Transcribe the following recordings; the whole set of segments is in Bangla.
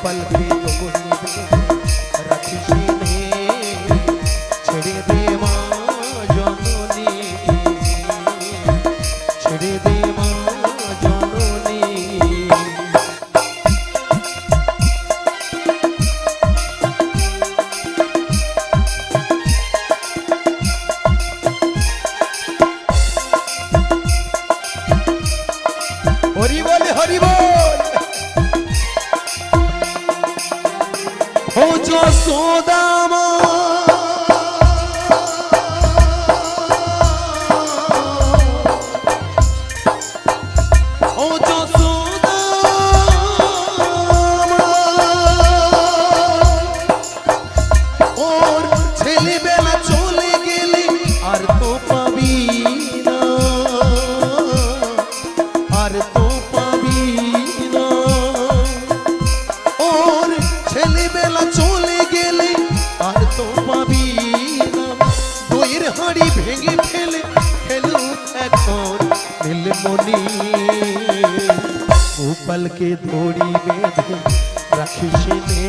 গোপাল কে দড়ি বেঁধে রাখিস নে, ছেড়ে দে মা জননী, ছেড়ে দে মা জননী। হরি বল হরি বল। ও যশোদা মা ও যশোদা মা, ওর ছেলেবেলা চলে গেলে আর তো পাবি না, আর তো পাবি না। ওর ছেলেবেলা চলে গেলে আর তো পাবি না। বইয়ের হাঁড়ি ভেঙে ফেলে খেলো এখন নীলমণি, গোপালকে দড়ি বেঁধে রাখিস নে,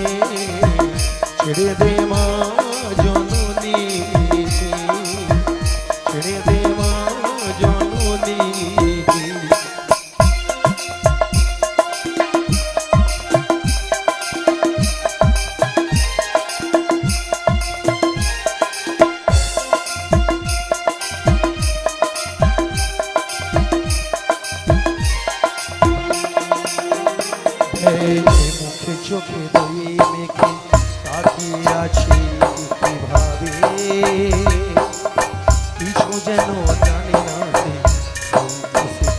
ছেড়ে দে মা জননী, ছেড়ে দে মা জননী। মুখে চোখে দুই মেঘে তাকিয়ে আছি কিভাবে, কিছু যেন জানি না সে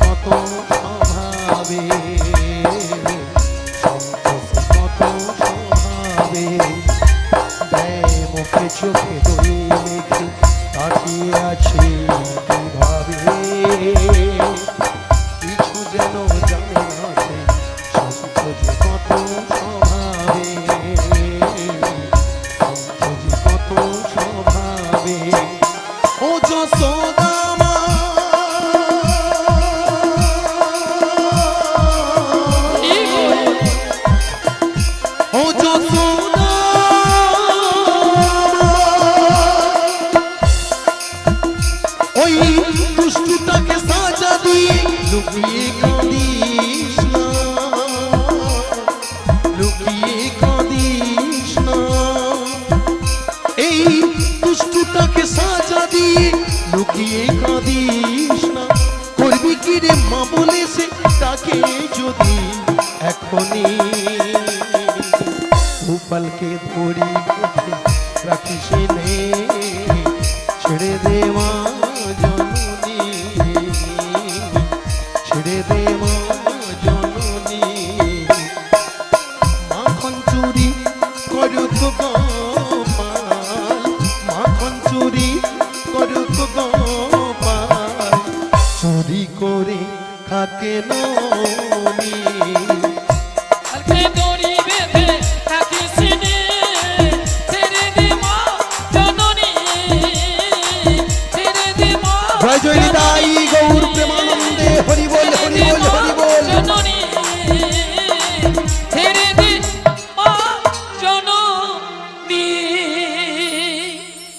কত স্বভাবে, কত স্বভাবে। মুখে চোখে দুই মেঘে তাকিয়ে আছি কিভাবে, কিছু যেন জানি না সে কত স্বভাবে, কত স্বভাবে। ও যশোদা মা ও যশোদা মা, ওই দুষ্টুটাকে সাজা দিয়ে লুকিয়ে কাঁদিস না, লুকিয়ে কাঁদিস না। এই দুষ্টুটাকে সাজা দিয়ে লুকিয়ে কাঁদিস না। করবি কি রে মা বলে সে তাকে যদি এখনই, গোপালকে দড়ি বেঁধে রাখিস নে, ছেড়ে দে মা জননী, ছেড়ে দে মা জননী। মাখন চুরি করুক গোপাল, মাখন চুরি করুক গোপাল, চুরি করে থাকে ননি। জয় জয় নিতাই গৌর প্রেমানন্দে, হরি বল হরি বল হরি বল।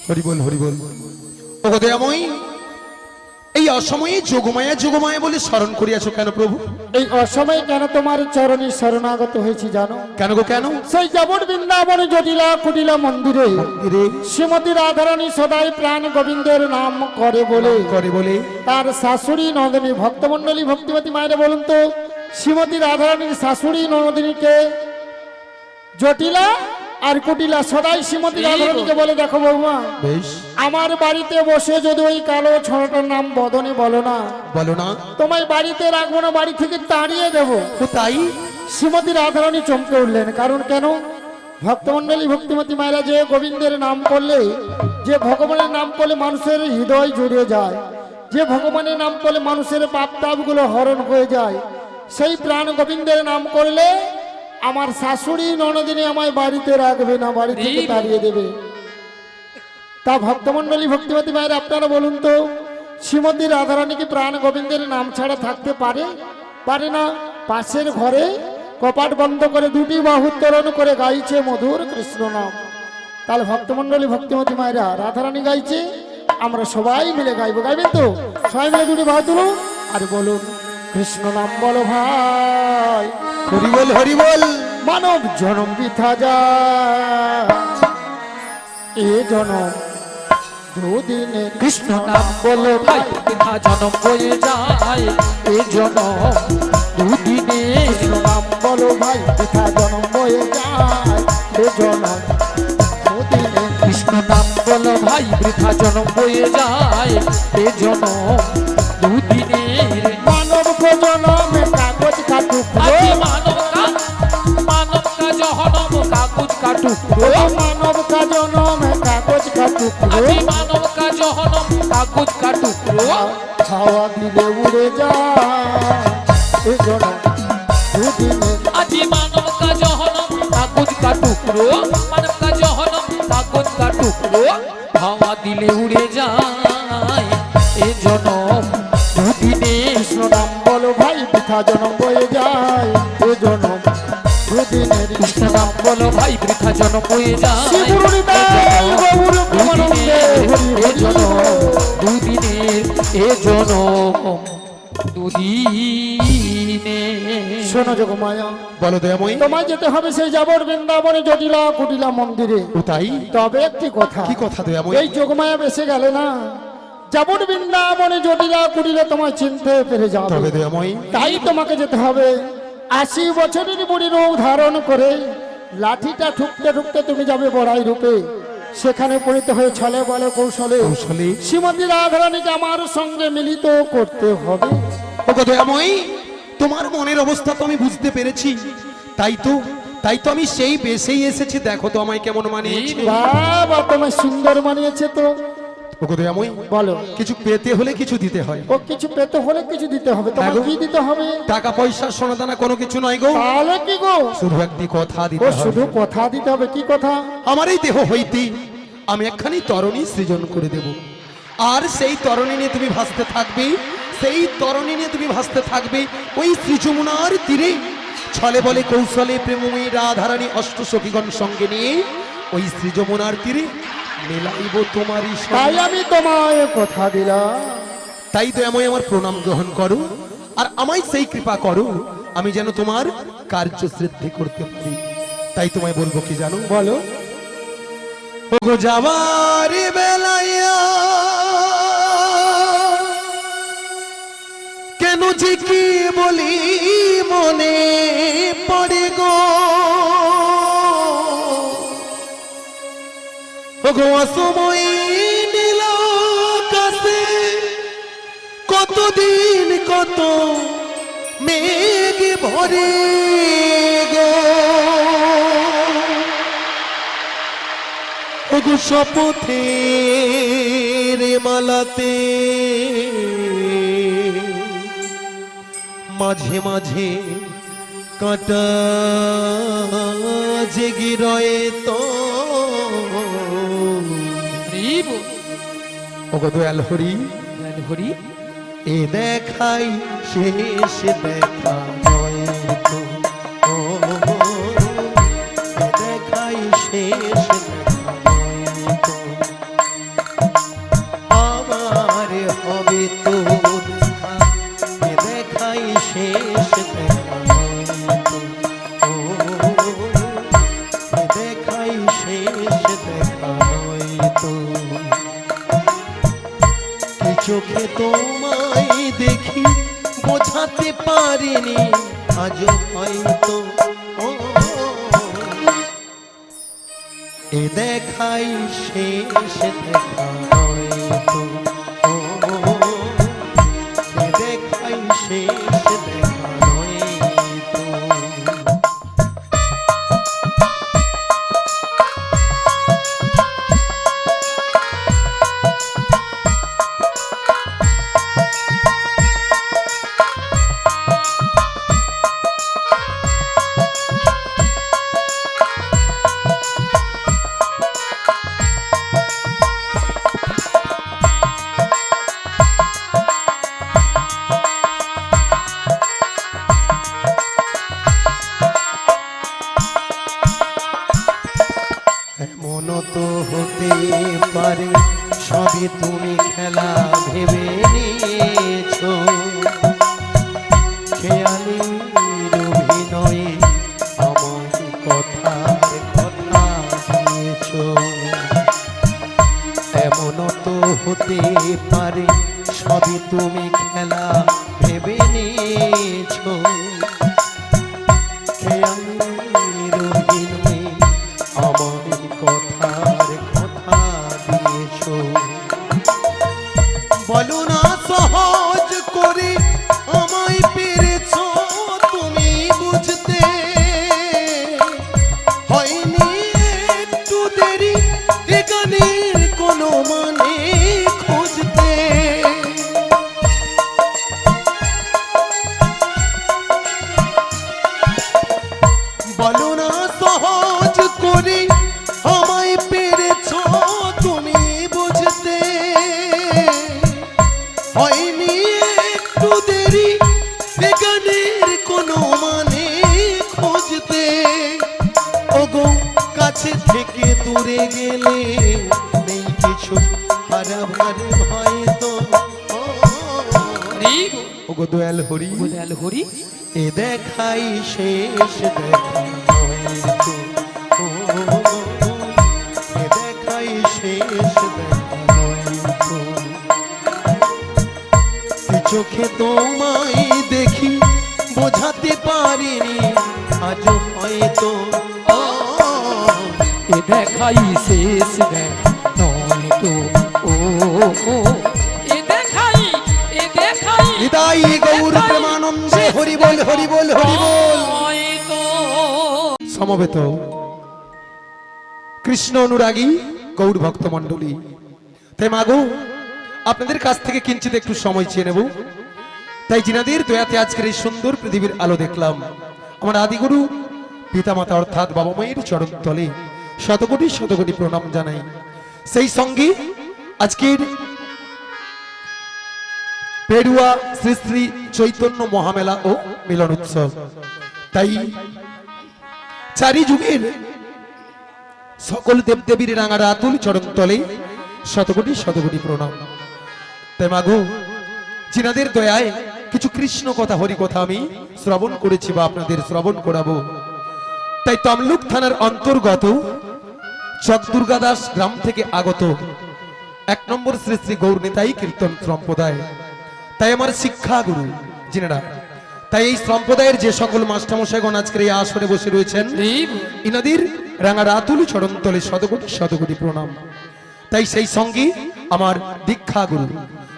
হরি বল হরি বল। ও দয়াময়ী, এই অসময়ে যোগমায়া যোগমায়া বলে স্মরণ করিয়াছ কেন প্রভু? এই অসময়ে কেন তোমার চরণে শরণাগত হয়েছি জানো? কেন গো কেন? সেই যাবন বৃন্দাবন জটিলা কুটিলা মন্দিরে শ্রীমতী রাধারানী সদাই প্রাণ গোবিন্দের নাম করে বলে তার শাশুড়ি নন্দিনী, ভক্তমন্ডলী ভক্তিমতী মায়েরা বলুন তো, শ্রীমতী রাধারানীর শাশুড়ি নন্দিনীকে জটিলা আর কুটিলা সদাই শ্রীমতী রাধারানীকে বলে, দেখো বৌমা, আমার বাড়িতে বসে যদি ওই কালো ছোড়াটার নাম বদনে বলো না, তোমায় বাড়িতে রাখবো না, বাড়ি থেকে তাড়িয়ে দেবো। তাই শ্রীমতী রাধারানী চমকে উঠলেন। কারণ কেন? ভক্তমন্ডলী ভক্তিমতী মায়েরা যে গোবিন্দের নাম করলে, যে ভগবানের নাম করলে মানুষের হৃদয় জুড়ে যায়, যে ভগবানের নাম করলে মানুষের পাপ তাপগুলো হরণ হয়ে যায়, সেই প্রাণ গোবিন্দের নাম করলে আমার শাশুড়ি ননদিনী আমায় বাড়িতে রাখবে না, বাড়ি থেকে তাড়িয়ে দেবে। তা ভক্তমন্ডলী ভক্তিমতী মায়েরা আপনারা বলুন তো, শ্রীমতী রাধারানী কি প্রাণ গোবিন্দের নাম ছাড়া থাকতে পারে? পারে না। পাশের ঘরে কপাট বন্ধ করে দুটি বাহু উত্তোলন করে গাইছে মধুর কৃষ্ণ নাম। তাহলে ভক্তমণ্ডলী ভক্তিমতী মায়েরা রাধারানী গাইছে, আমরা সবাই মিলে গাইবো। গাইবেন তো? সবাই মিলে দুটি বাহু তুলুন আর বলুন, কৃষ্ণ নাম বলো ভাই, হরি বল হরি বল। মানব জনম বৃথা যায়, এ জনম দুদিনে কৃষ্ণ নাম বলো ভাই, বৃথা জনম বয়ে যায়, এ জনম দুদিনে। কৃষ্ণ নাম বলো ভাই, বৃথা জনম বয়ে যায়, এ জনম দুদিনে। কৃষ্ণ নাম বলো ভাই, বৃথা জনম বয়ে যায়, এ জনম দুদিনে। মানব কো জনমে কাগজ কাটুক, আজি মানব কা জহনম কাগজ কাটুক, মানব কা জনমে কাগজ কাটুক, আজি মানব কা জহনম কাগজ কাটুক। হাওয়া দিলে উড়ে যায়, এ জনম দুদিনে। আজি মানব কা জহনম কাগজ কাটুক, মানব কা জহনম কাগজ কাটুক, হাওয়া দিলে উড়ে যায়, এ জনম দুদিনে। কৃষ্ণ নাম বলো ভাই, বৃথা জনম বয়ে যায়, এ জনম দুদিনের। কৃষ্ণ নাম বলো ভাই, বৃথা জনম বয়ে যায়, শ্রী গুরু নিতাই গৌর প্রেমানন্দে হরি এ হরি জনম বল। দুদিনের, এ জনম দুদিনে। শোনো যোগমায়া, বলো দয়াময়ী। তোমায় যেতে হবে সেই যাবর বৃন্দাবনে জটিলা কুটিলা মন্দিরে। ও তাই? তবে একটি কথা, কি কথা দয়াময়ী? এই যোগমায়া বেসে গেলে না, যাবর বৃন্দাবনে জটিলা কুটিলা তোমায় চিনতে পেরে তবে যাবে। দয়াময়ী, তাই তোমাকে যেতে হবে 80 বছরের বুড়ি রূপ ধারণ করে, লাঠিটা ঠুকতে ঠুকতে তুমি যাবে বড়াই রূপে। সেখানে পরিণত হয়ে ছলে বলে কৌশলে কৌশলে শ্রীমতী রাধারানীকে আমার সঙ্গে মিলিত করতে হবে। ও দয়াময়ী, তোমার মনের অবস্থা তো আমি বুঝতে পেরেছি। তাই তো আমি সেই বেশেই এসেছি। দেখো তো আমায় কেমন মানিয়েছে। বাবা, তোমায় সুন্দর মানিয়েছে তো। ও দয়াময়ী, বলো, কিছু পেতে হলে কিছু দিতে হয়। ও কিছু পেতে হলে কিছু দিতে হবে, তোমার হ্যাঁ গো। কি দিতে হবে? টাকা পয়সা সোনাদানা কোনো কিছু নয় গো, তাহলে কি গো? শুধু একটি কথা ও দিতে শুধু হবে। কথা দিতে হবে। কি কথা? আমার এই দেহ হইতে আমি একখানি তরণী সৃজন করে দেব, আর সেই তরণী নিয়ে তুমি ভাসতে থাকবে। সেই তরণী নিয়ে তুমি ভাসতে থাকবে ওই শ্রীযমুনার তীরে। ছলে বলে কৌশলে প্রেমময়ী রাধারানী অষ্টসখীগণ সঙ্গে নিয়ে ওই শ্রীযমুনার তীরে মেলাইব তোমারই সঙ্গে। তাই আমি তোমায় কথা দিলাম। তাই তো আমায় আমার প্রণাম গ্রহণ করো, আর আমায় সেই কৃপা করো আমি যেন তোমার কার্য সিদ্ধি করতে পারি। তাই তোমায় বলবো কি জানো? বলো। ওগো যাবার বেলাইয়া কেন যে কি বলি মনে পড়ে গো। ওগো অসময় নীল কাছে কতদিন কত মেঘ ভরে গো। ওগো শপথের মালাতে মাঝে মাঝে কাঁটা জেগে রয়ে তো। হরিব, ওগো দয়াল হরি, হরি এ দেখাই শেষ দেখা নয় তো। ও এ দেখাই শেষ দেখা নয় তো। আমার হবে তো দেখা, এ দেখাই শেষ দেখা নয় তো। ও এ দেখাই শেষ দেখা নয় তো। কি চোখে তোমায় দেখি বোঝাতে পারিনি আজও হয়তো। ও এ দেখাই শেষ দেখা হয়তো। ও এ দেখাই শেষ দেখা হয়তো। তো হতে পারে সবই তুমি খেলা ভেবে নিয়েছো, খেয়ালের অভিনয়ে আমার কথার কথা দিয়েছো। এমন তো হতে পারে সবই তুমি খেলা ভেবে নিয়েছো, খেয়ালের অভিনয়ে আমার কথার কথা দিয়েছো। বলো না সহজ করে আমায় পেরেছো তুমি বুঝতে, হয়নি একটু দেরি এ গানের কোনো মানে খুঁজতে। বলো না সহজ করে আমায় পেরেছো তুমি বুঝতে, হয়নি একটু দেরি এ গানের কোনো মানে খুঁজতে। ওগো কাছে থেকে দূরে গেলে নেই কিছু হারাবার ভয় তো। ওগো দয়াল হরি, দয়াল হরি, এ দেখাই শেষ দেখা নয় তো। এ দেখাই শেষ দেখা নয় তো। কি চোখে তোমায় দেখি বোঝাতে পারিনি আজও হয়তো। এ দেখাই শেষ দেখা নয় তো। ও এ দেখাই হৃদয় গৌর প্রেমানন্দে হরি বল হরি বল হরি বল। হয়তো। সমবেত কৃষ্ণ অনুরাগী গৌর ভক্ত মন্ডলী, তাই মাগো আপনাদের কাছ থেকে কিঞ্চিত একটু সময় চেয়ে নেব। তাই জিনাদের দয়াতে আজকের এই সুন্দর পৃথিবীর আলো দেখলাম। আমার আদিগুরু পিতামাতা অর্থাৎ বাবা মায়ের চরণ তলে শতকোটি শতকোটি প্রণাম জানাই। সেই সঙ্গে আজকের পেড়ুয়া শ্রী শ্রী চৈতন্য মহামেলা ও মিলন উৎসব, তাই চারি যুগের সকল দেবদেবীর রাঙা রাতুল চরণ তলে শতকোটি শতকোটি প্রণাম। তাই মাগো জিনাদের দয়ায় কিছু কৃষ্ণ কথা হরি কথা আমি শ্রবণ করেছি বা আপনাদের শ্রবণ করাবো। তাই তমলুক থানার অন্তর্গত চক দুর্গাদাস গ্রাম থেকে আগত 1 নম্বর শ্রী শ্রী গৌর নিতাই কীর্তন সম্প্রদায়, তাই আমার শিক্ষা গুরু জিনেরা, তাই এই সম্প্রদায়ের যে সকল মাস্টারমশাইগণ আজকের এই আসরে বসে রয়েছেন ইনাদের রাঙা রাতুল চরণ তলে শতকোটি শতকোটি প্রণাম। তাই সেই সঙ্গে আমার দীক্ষা গুরু,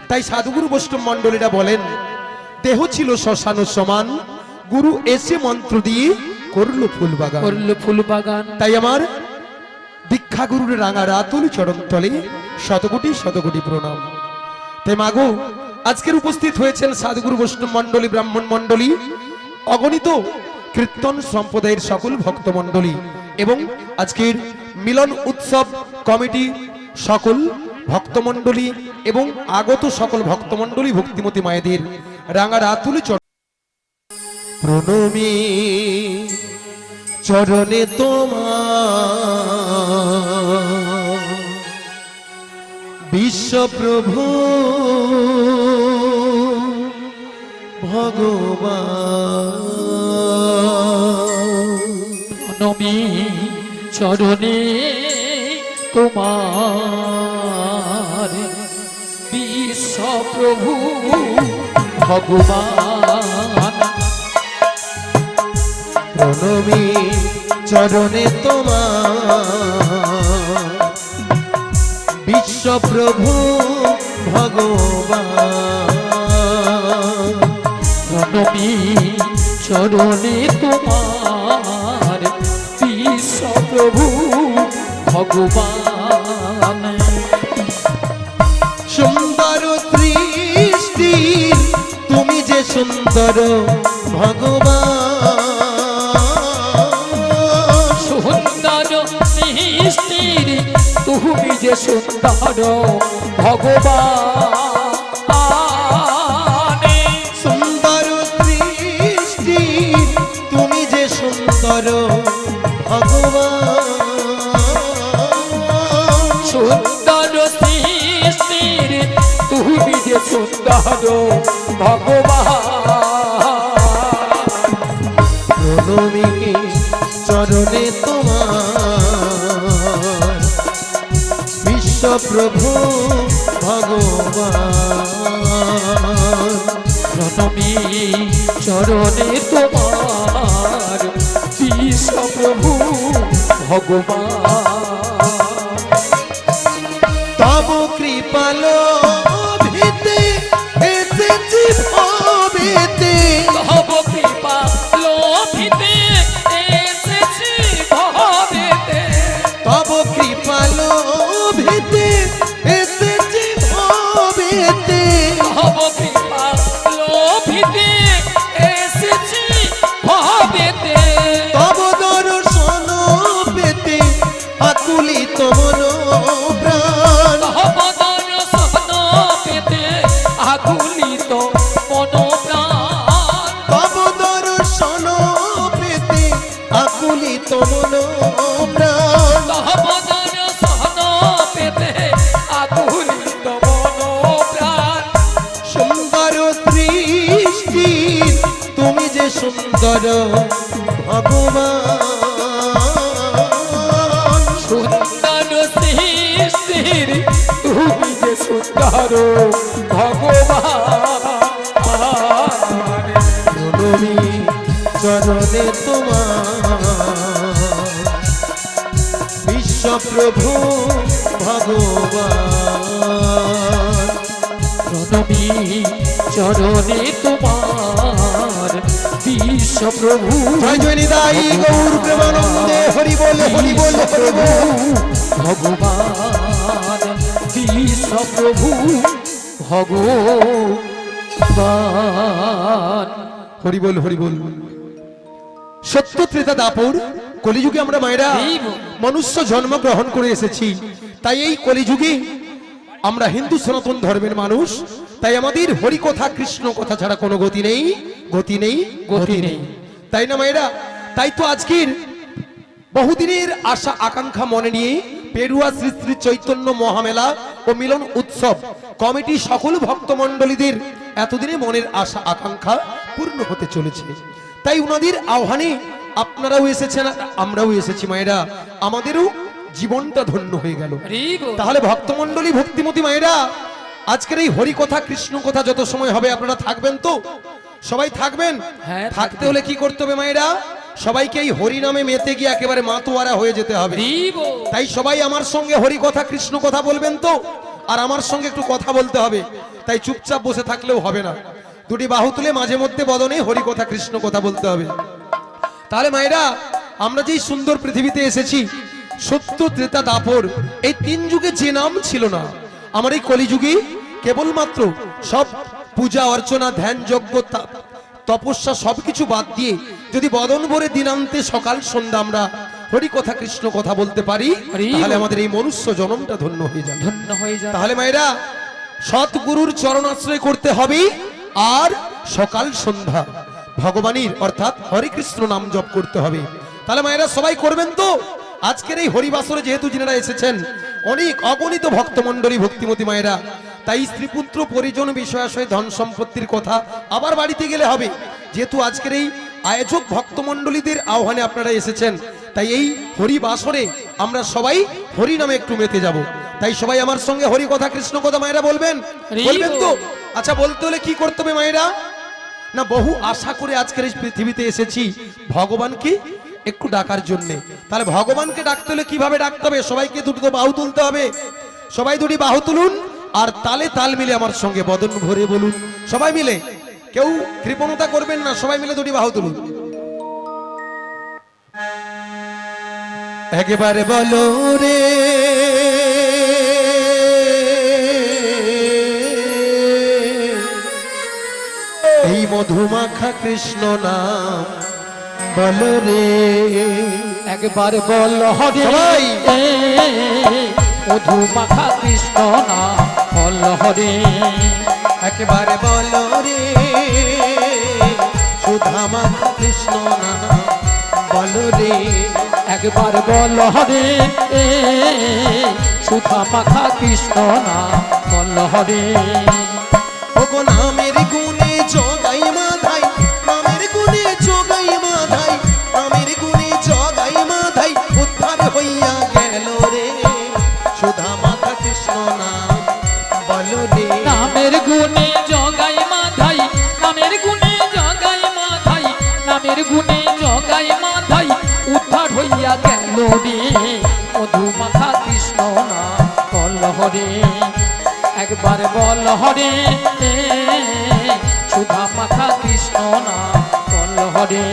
তাই সাধুগুরু বৈষ্ণব মন্ডলীরা বলেন দেহ ছিল শ্মশান সমান, গুরু এসে মন্ত্র দিয়ে করলো ফুল বাগান, করলো ফুল বাগান। তাই আমার দীক্ষা গুরুর রাঙা রাতুল চরণ তলে শতকোটি শতকোটি প্রণাম। তাই মাগো আজকের উপস্থিত হয়েছেন সাধুগুরু বৈষ্ণব মন্ডলী, ব্রাহ্মণ মন্ডলী, অগণিত কীর্তন সম্প্রদায়ের সকল ভক্ত মন্ডলী এবং আজকের মিলন উৎসব কমিটি সকল ভক্তমণ্ডলী এবং আগত সকল ভক্তমণ্ডলী ভক্তিমতী মায়েদের রাঙা রাতুল চরণ প্রণমী চরণে তোমার বিশ্বপ্রভু ভগবান। প্রণমী চরণে তোমার বিশ্বপ্রভু ভগবান। প্রণমী চরণে তোমার বিশ্বপ্রভু ভগবান। প্রণমী চরণে তোমার বিশ্বপ্রভু ভগবান। সুন্দর সৃষ্টি তুমি যে সুন্দর ভগবান। সুন্দর সৃষ্টির তুমি যে সুন্দর ভগবান। সুন্দর সৃষ্টি তুমি যে সুন্দর ভগবান। সুন্দর ভগবান প্রণমী চরণে তোমার বিশ্বপ্রভু ভগবান প্রণমী চরণে তোমার বিশ্বপ্রভু ভগবান তব কৃপালো ভিতে এসেছি ভবেতে তব কৃপা লোভিতে এসেছি ভবেতে তব কৃপালো ভিতে এসেছি ভবেতে তব কৃপা লোভিতে এসেছি ভবেতে তব দর্শন পেতে আকুলিত মন প্রাণ তব দর্শন পেতে আকুলিত মনোপ্রাণ তব দর্শন পেতে আকুলিত মন প্রাণ তব দর্শন পেতে আকুলিত মনোপ্রাণ সুন্দর সৃষ্টি তুমি যে সুন্দর ভগবান সুন্দর সৃষ্টির তুমি যে সুন্দর ভগবান প্রণমী চরণে তোমার বিশ্বপ্রভু ভগবান প্রণমী চরণে তোমার বিশ্বপ্রভু জয় জয় নিতাই গৌর প্রেমানন্দে হরি বলে হরি বলে হরি বল ভগবান বিশ্বপ্রভু ভগবান হরি বল হরি বল সত্য ত্রেতা দাপর কলিযুগে আমরা মায়েরা মনুষ্য জন্ম গ্রহণ করে এসেছি তাই এই কলিযুগে আমরা হিন্দু সনাতন ধর্মের মানুষ তাই আমাদের হরি কথা কৃষ্ণ কথা ছাড়া কোনো গতি নেই গতি নেই গতি নেই তাই না মায়েরা তাই তো আজকের বহুদিনের আশা আকাঙ্ক্ষা মনে নিয়ে পেরুয়া শ্রী শ্রী চৈতন্য মহামেলা ও মিলন উৎসব কমিটি সকল ভক্তমণ্ডলীদের এতদিনে মনের আশা আকাঙ্ক্ষা পূর্ণ হতে চলেছে তাই উনাদের আহ্বানে আপনারাও এসেছেন আমরাও এসেছি মায়েরা আমাদেরও জীবনটা ধন্য হয়ে গেল তাহলে ভক্তমণ্ডলী ভক্তিমতী মায়েরা আজকের এই হরি কথা কৃষ্ণ কথা যত সময় হবে আপনারা থাকবেন তো সবাই থাকবেন হ্যাঁ, থাকতে হলে কি করতে হবে মায়েরা সবাইকে এই হরি নামে মেতে গিয়ে একেবারে মাতোয়ারা হয়ে যেতে হবে তাই সবাই আমার সঙ্গে হরি কথা কৃষ্ণ কথা বলবেন তো আর আমার সঙ্গে একটু কথা বলতে হবে তাই চুপচাপ বসে থাকলেও হবে না দুটি বাহু তুলে মাঝে মধ্যে বদনে হরি কথা কৃষ্ণ কথা বলতে হবে তাহলে মায়েরা আমরা যেই সুন্দর পৃথিবীতে এসেছি সত্য ত্রেতা দাপর এই তিন যুগে যে নাম ছিল না আমার এই কলিযুগে কেবলমাত্র সব পূজা অর্চনা ধ্যান যজ্ঞ তপস্যা সবকিছু বাদ দিয়ে যদি বদন ভরে দিনান্তে সকাল সন্ধ্যা আমরা হরি কথা কৃষ্ণ কথা বলতে পারি তাহলে আমাদের এই মনুষ্য জন্মটা ধন্য হয়ে যাবে ধন্য হয়ে যাবে তাহলে মায়েরা সৎগুরুর চরণ আশ্রয় করতে হবে আর সকাল সন্ধ্যা ভগবানের অর্থাৎ হরে কৃষ্ণ নাম জপ করতে হবে তাহলে মায়েরা সবাই করবেন তো আজকের এই হরিবাসরে যেহেতু যিনারা এসেছেন অনেক অগণিত ভক্তমণ্ডলী ভক্তিমতী মায়েরা তাই স্ত্রীপুত্র পরিজন বিষয়াশয় ধন সম্পত্তির কথা আবার বাড়িতে গেলে হবে যেহেতু আজকের এই আয়োজক ভক্তমণ্ডলীদের আহ্বানে আপনারা এসেছেন তাই এই হরিবাসরে আমরা সবাই হরি নামে একটু মেতে যাব তাই সবাই আমার সঙ্গে হরি কথা কৃষ্ণ কথা মায়েরা বলবেন বলবেন তো আচ্ছা বলতে হলে কি করতে হবে মায়েরা না বহু আশা করে আজকের এই পৃথিবীতে এসেছি ভগবানকে একটু ডাকার জন্য তাহলে ভগবানকে ডাকতে হলে কিভাবে ডাকতে হবে সবাইকে দুটো বাহু তুলতে হবে সবাই দুটি বাহু তুলুন আর তালে তাল মিলে আমার সঙ্গে বদন ভরে বলুন সবাই মিলে কেউ কৃপণতা করবেন না সবাই মিলে দুটি বাহু তুলুন একেবারে বলো রে এই মধুমাখা কৃষ্ণ নাম বলো রে একবার বল হরে সবাই। মধু মাখা কৃষ্ণ না বল হরে একেবারে বলো রে সুধামাখা কৃষ্ণ নাম বলো রে একবার বল হরে সুধা মাখা কৃষ্ণ না বল হরে ওগো নামের গুণে জগাই মাধাই, নামের গুণে জগাই মাধাই, নামের গুণে জগাই মাধাই, উদ্ধার হইয়া গেল রে সুধা মাতা কৃষ্ণ নাম বলো রে। নামের গুণে জগাই মাধাই, নামের গুণে জগাই মাধাই, নামের গুণে জগাই মাধাই, উদ্ধার হইয়া গেল রে মধু মাখা কৃষ্ণ নাম বল হরে। একবার বল হরে সুধা মাখা কৃষ্ণ নাম বল হরে।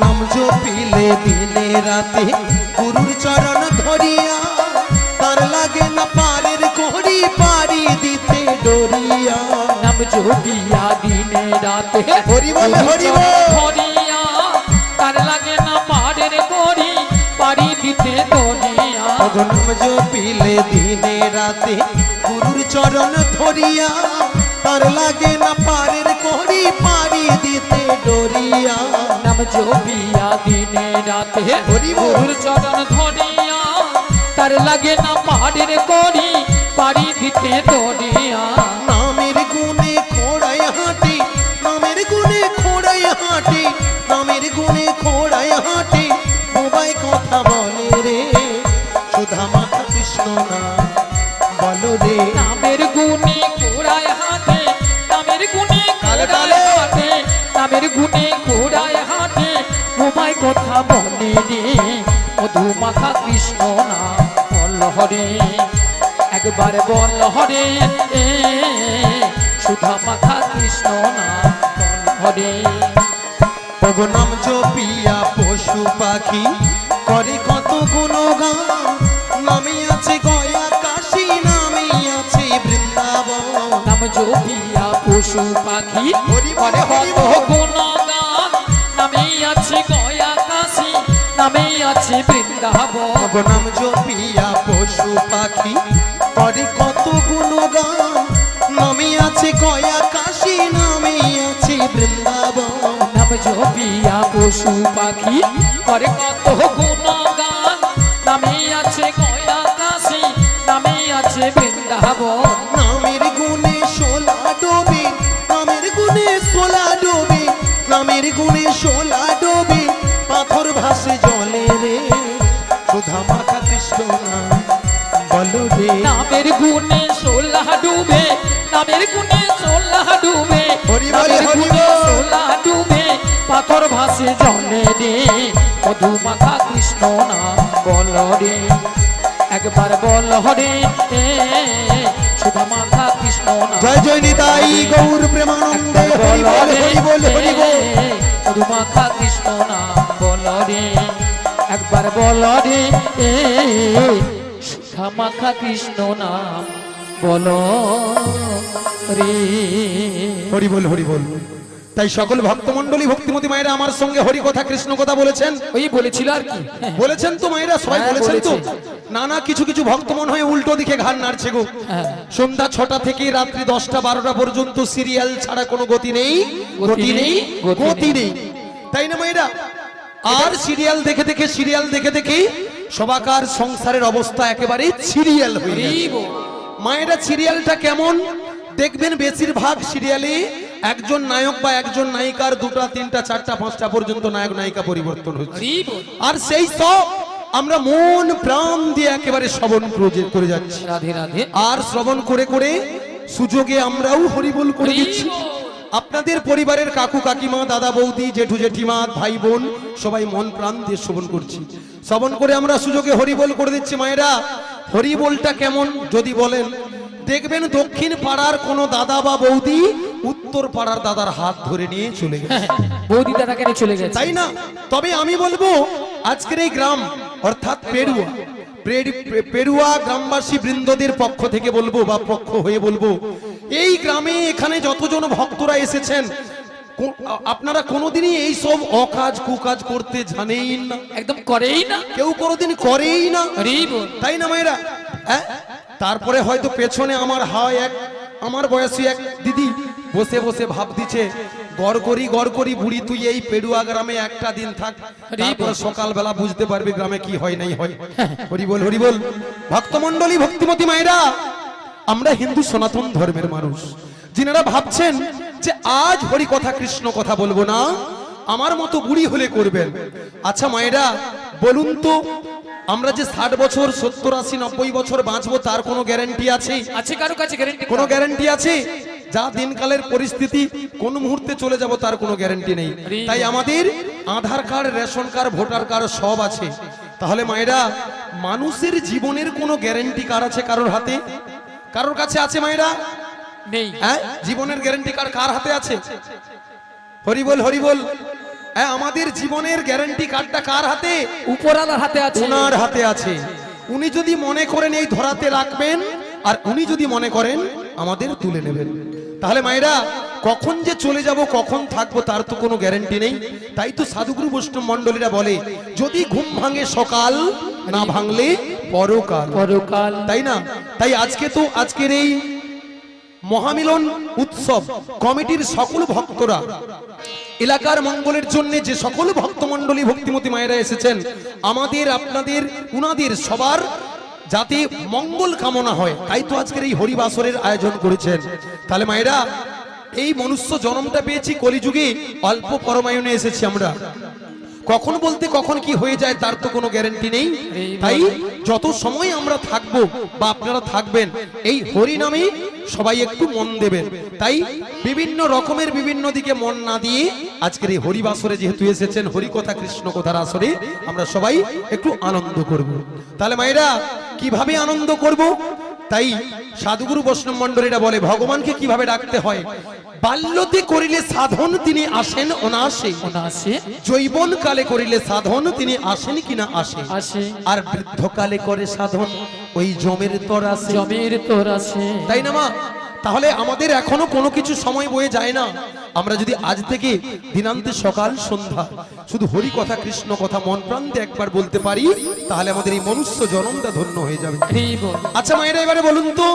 নাম জপিলে দিনে রাতে গুরুর চরণ ধরিয়া, তার লাগে না পারের কোহরি পারি দিতে ডরিয়া। নাম জপিয়া দিনে রাতে হরি বল, হরি বল। ধরিয়া, তার লাগে না পারের করি পারি দিতে দরিয়া। ওগো নাম জপিলে দিনে রাতে গুরুর চরণ ধরিয়া, তার লাগে না পারের কোহরি পারি দিতে ডরিয়া। নাম জপিয়া দিনে রাতে হরি বল। গুরুর চরণ ধরিয়া, তার লাগে না পারের করি পারি দিতে দরিয়া। নামের গুণে খোড়ায় হাঁটি, নামের গুণে খোড়ায় হাঁটি, নামের গুণে খোড়ায় হাঁটি, বোবাই কথা বলে রে সুধা মাতা কৃষ্ণ নাম বলো রে। নামের গুণে ঘোড়ায় হাঁটে, নামের গুণে তালে ঘোড়ায় তালে। হাঁটে, নামের গুণে ঘোড়ায় হাঁটে, বোমায় কথা বলে রে মধু মাখা কৃষ্ণ নাম বল হরে। একবার বল হরে সুধা মাখা কৃষ্ণ নাম বল হরে। ওগো নাম জপিয়া পশু পাখি করে কত গুণগান, নামে আছে গয়া কাশী, নামে আছে বৃন্দাবন। নাম জপিয়া পশু পাখি হরি বল, করে হরি কত বল। গুণগান, নামে আছে গয়া কাশী, নামে আছে বৃন্দাবন। ওগো নাম জপিয়া পশু পাখি করে কত গুণগান, নামে আছে গয়া কাশী, নামে আছে বৃন্দাবন। নাম জপিয়া পশু পাখি করে কত গুণগান, নামে আছে গয়া কাশী, নামে আছে বৃন্দাবন। নামের গুণে সোলা ডোবে, নামের গুণে সোলা ডোবে, নামের গুণে সোলা ডোবে, পাথর ভাসে জলে রে সুধা মাতা কৃষ্ণ নাম বলো রে। নামের গুণে সোলা ডুবে, নামের গুণে সোলা ডুবে, হরি বল, নামের হরি গুণে বল। সোলা ডুবে, পাথর ভাসে জলে রে মধু মাখা কৃষ্ণ নাম বল রে। একবার বল হরে সুধা মাখা কৃষ্ণ নাম। জয় জয় নিতাই গৌর প্রেমানন্দে হরি বল, হরি বল, হরি বল। মধু মাখা কৃষ্ণ নাম বল রে। একবার বল রে সুধা মাখা কৃষ্ণ নাম বল রে। হরি বল, হরি বল। তাই সকল ভক্তমণ্ডলী ভক্তিমতী মায়েরা আমার সঙ্গে হরি কথা কৃষ্ণ কথা বলেছেন, ওই বলেছিল আর কি। বলেছেন তো মায়েরা সবাই হ্যাঁ, বলেছেন তো। বলেছে। না না কিছু কিছু ভক্ত মন হয়ে উল্টো দিকে ঘাড় নাড়ছে গো। হ্যাঁ। সন্ধ্যা 6টা থেকে রাত্রি 10টা 12টা পর্যন্ত সিরিয়াল ছাড়া কোনো গতি নেই, গতি নেই, গতি নেই, তাই না মায়েরা? আর সিরিয়াল দেখে দেখে সিরিয়াল দেখে দেখে সবাকার সংসারের অবস্থা একেবারে সিরিয়াল হয়ে গেছে। হরি বল। মায়েরা সিরিয়ালটা কেমন দেখবেন, বেশিরভাগ সিরিয়ালে একজন নায়ক বা একজন নায়িকার 2টা 3টা 4টা 5টা পর্যন্ত নায়ক নায়িকা পরিবর্তন হচ্ছে। হরি বল। আর সেই সব আমরা মন প্রাণ দিয়ে একেবারে শ্রবণ করে যাচ্ছি। রাধে রাধে। আর শ্রবণ করে করে সুযোগে আমরাও হরিবোল করে হরি দিচ্ছি। বল। আপনাদের পরিবারের কাকু কাকিমা দাদা বৌদি জেঠু জেঠিমা ভাই বোন সবাই মন প্রাণ দিয়ে শ্রবণ করছি। শ্রবণ করে আমরা সুযোগে হরিবোল করে দিচ্ছি। মায়েরা হরিবোলটা কেমন যদি বলেন, দেখবেন দক্ষিণ পাড়ার কোনো দাদা বা বৌদি উত্তর পাড়ার দাদার হাত ধরে নিয়ে চলে গেছে, বৌদি দাদা কেন চলে গেছে? তাই না? তবে আমি বলবো আজকের এই গ্রাম অর্থাৎ পেড়ুয়া পেড়ুয়া গ্রামবাসী বৃন্দদের পক্ষ থেকে বলবো বা পক্ষ হয়ে বলবো, এই গ্রামে এখানে যতজন ভক্তরা এসেছেন আপনারা কোনোদিনই এই সব অকাজ কুকাজ করতে জানেই না, একদম করেই না, কেউ কোনোদিন করেই না, হরি বল। তাই না মায়েরা? হ্যাঁ, তারপরে হয়তো পেছনে আমার বয়সী এক দিদি বসে বসে ভাব দিচ্ছে, গড় করি বুড়ি তুই এই পেড়ুয়া গ্রামে একটা দিন থাক, তারপরে সকালবেলা বুঝতে পারবি গ্রামে কি হয় নাই হয়। হরি বল, হরি বল। ভক্তমণ্ডলী ভক্তিমতী মায়েরা আমরা হিন্দু সনাতন ধর্মের মানুষ, যিনারা ভাবছেন যে আজ হরি কথা কৃষ্ণ কথা বলবো না, আমার মতো বুড়ি হলে করবেন। আচ্ছা মায়েরা বলুন তো, আমরা যে 60 বছর 70 80 90 বছর বাঁচবো তার কোনো গ্যারান্টি আছে? আছে কারো কাছে গ্যারান্টি? কোনো গ্যারান্টি আছে? যা দিনকালের পরিস্থিতি কোন মুহূর্তে চলে যাব তার কোনো গ্যারান্টি নেই। তাই আমাদের Aadhaar card, ration card, voter card সব আছে। তাহলে মায়েরা, মানুষের জীবনের কোনো গ্যারান্টি কার্ড আছে কারোর হাতে? কারোর কাছে আছে মায়েরা? নেই। হ্যাঁ, জীবনের গ্যারান্টি কার্ড কার হাতে আছে? হরি বল, হরি বল। হ্যাঁ, আমাদের জীবনের গ্যারান্টি কার্ডটা কার হাতে? উপরওয়ালার হাতে আছে। ওনার হাতে আছে। উনি যদি মনে করেন এই ধরাতে রাখবেন, আর উনি যদি মনে করেন আমাদের তুলে নেবেন। তাহলে মায়েরা, কখন যে চলে যাব কখন থাকবো তার তো কোনো গ্যারান্টি নেই। তাই তো সাধুগুরু বৈষ্ণব মণ্ডলীরা বলে, যদি ঘুম ভাঙে সকাল, না ভাঙলে পরকাল। পরকাল, তাই না? তাই আজকে তো আজকের এই মহামিলন উৎসব কমিটির সকল ভক্তরা, এলাকার মঙ্গলের জন্য যে সকল ভক্তমণ্ডলী ভক্তিমতী মায়েরা এসেছেন, আমাদের আপনাদের উনাদের সবার যাতে মঙ্গল কামনা হয়, তাই তো আজকের এই হরিবাসরের আয়োজন করেছেন। তাহলে মায়েরা, এই মনুষ্য জন্মটা পেয়েছি কলিযুগে, অল্প পরমায়নে এসেছি আমরা। কখন বলতে কখন কি হয়ে যায় তার তো কোনো গ্যারান্টি নেই। তাই যত সময় আমরা থাকবো বা আপনারা থাকবেন, এই হরি নামে সবাই একটু মন দেবেন। তাই বিভিন্ন রকমের বিভিন্ন দিকে মন না দিয়ে আজকের এই হরিবাসরে যেহেতু এসেছেন, হরি কথা কৃষ্ণ কথার আসরে আমরা সবাই একটু আনন্দ করব। তাহলে মায়েরা, কিভাবে আনন্দ করব? তাই সাধুগুরু বৈষ্ণব মণ্ডলীরা বলে, ভগবানকে কিভাবে ডাকতে হয়? বাল্যতে করিলে সাধন তিনি আসেন অনাসে, অনাসে। যৌবন কালে করিলে সাধন তিনি আসেন কিনা আসে, আসে। আর বৃদ্ধকালে করে সাধন ওই জমের তর আসে। জমের তোর আছে। তাই না মা? তাহলে আমাদের এখনো কোনো কিছু সময় বয়ে যায় না। আমরা যদি আজ থেকে দিনান্তে সকাল সন্ধ্যা শুধু হরি কথা কৃষ্ণ কথা মন প্রান্তে একবার বলতে পারি, তাহলে আমাদের এই মনুষ্য জন্মটা ধন্য হয়ে যাবে। আচ্ছা মায়েরা, এবারে বলুন তো,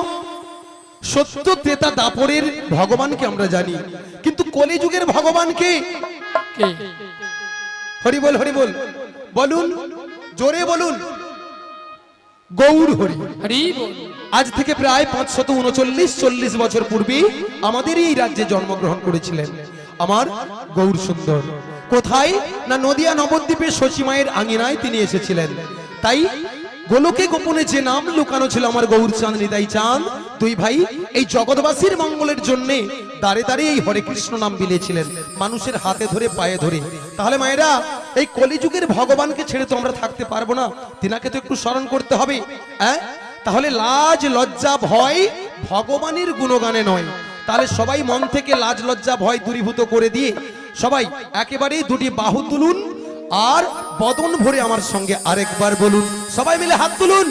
সত্য ত্রেতা দাপরের ভগবানকে আমরা জানি, কিন্তু কলিযুগের ভগবানকে কে? হরি বল, হরি বল। বলুন, জোরে বলুন। গৌর হরি। হরি বল। আজ থেকে প্রায় 539-40 বছর পূর্বে আমাদের এই রাজ্যে জন্মগ্রহণ করেছিলেন আমার গৌর সুন্দর। কোথায় না, নদিয়া নবদ্বীপে শচী মায়ের আঙিনায় তিনি এসেছিলেন। তাই গোলকে গোপনে যে নাম লুকানো ছিল আমার গৌর চাঁদ নিতাই চাঁদ, দুই ভাই এই জগৎবাসীর মঙ্গলের জন্য দাঁড়ে দাঁড়িয়ে এই হরে কৃষ্ণ নাম বিলেছিলেন, মানুষের হাতে ধরে পায়ে ধরে। তাহলে মায়েরা, এই কলিযুগের ভগবানকে ছেড়ে তো আমরা থাকতে পারবো না, তিনাকে তো একটু স্মরণ করতে হবে। হ্যাঁ, তাহলে লাজ লজ্জা ভয় ভগবানের গুণগানে নয়। তাহলে সবাই মন থেকে লাজ লজ্জা ভয় দূরীভূত করে দিয়ে সবাই একেবারেই দুটি বাহু তুলুন আর বদন ভরে আমার সঙ্গে আরেকবার বলুন, সবাই মিলে হাত তুলুন।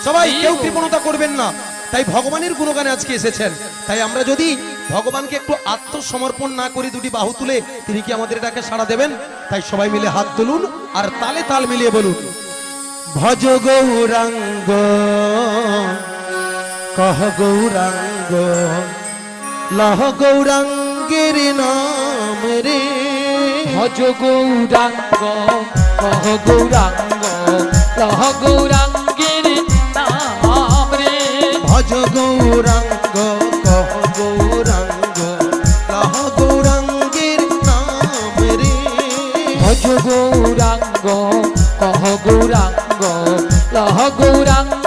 সবাই, কেউ কৃপণতা করবেন না। তাই ভগবানের গুণগানে আজকে এসেছেন। তাই আমরা যদি ভগবানকে একটু আত্মসমর্পণ না করি, দুটি বাহু তুলে, তিনি কি আমাদের ডাকে সাড়া দেবেন? তাই সবাই মিলে হাত তুলুন আর তালে তাল মিলিয়ে বলুন, ভজ গৌরাঙ্গ কহ গৌরাঙ্গ লহ গৌরাঙ্গের নাম রে। ভজ গৌরাঙ্গ কহ গৌরাঙ্গ লহ গৌরাঙ্গের নাম রে। ভজ গৌরাঙ্গ কহ গৌরাঙ্গ লহ গৌরাঙ্গের নাম রে। ভজ গৌরাঙ্গ কহ গৌরাঙ্গ লহ গৌরাঙ্গ